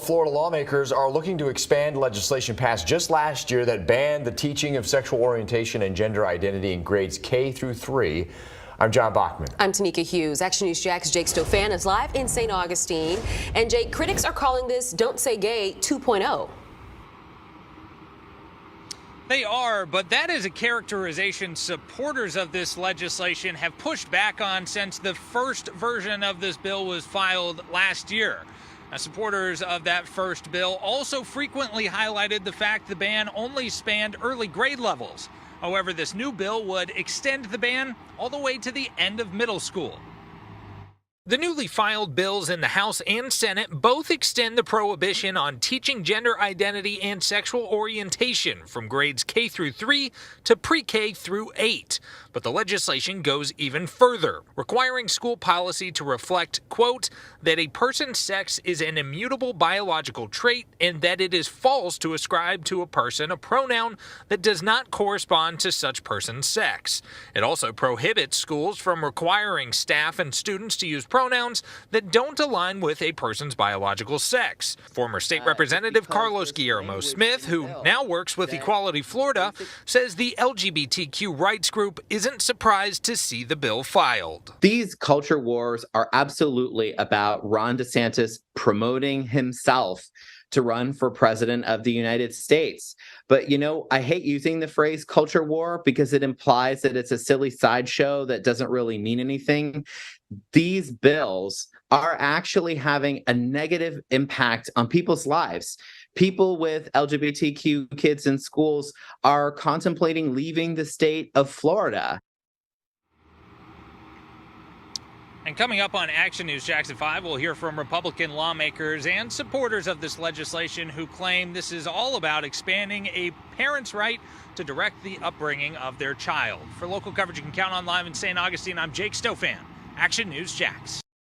Florida lawmakers are looking to expand legislation passed just last year that banned the teaching of sexual orientation and gender identity in grades K through 3. I'm John Bachman. I'm Tanika Hughes. Action News Jack's Jake Stofan is live in St. Augustine. And Jake, critics are calling this Don't Say Gay 2.0. They are, but that is a characterization supporters of this legislation have pushed back on since the first version of this bill was filed last year. Now, supporters of that first bill also frequently highlighted the fact the ban only spanned early grade levels. However, this new bill would extend the ban all the way to the end of middle school. The newly filed bills in the House and Senate both extend the prohibition on teaching gender identity and sexual orientation from grades K through 3 to pre-K through 8. But the legislation goes even further, requiring school policy to reflect, quote, that a person's sex is an immutable biological trait and that it is false to ascribe to a person a pronoun that does not correspond to such person's sex. It also prohibits schools from requiring staff and students to use pronouns that don't align with a person's biological sex. Former State Representative Carlos Guillermo Smith, who now works with Equality Florida, says the LGBTQ rights group isn't surprised to see the bill filed. These culture wars are absolutely about Ron DeSantis promoting himself to run for president of the United States. But, you know, I hate using the phrase culture war because it implies that it's a silly sideshow that doesn't really mean anything. These bills are actually having a negative impact on people's lives. People with LGBTQ kids in schools are contemplating leaving the state of Florida. And coming up on Action News Jackson 5, we'll hear from Republican lawmakers and supporters of this legislation who claim this is all about expanding a parent's right to direct the upbringing of their child. For local coverage you can count on live in St. Augustine, I'm Jake Stofan, Action News Jax.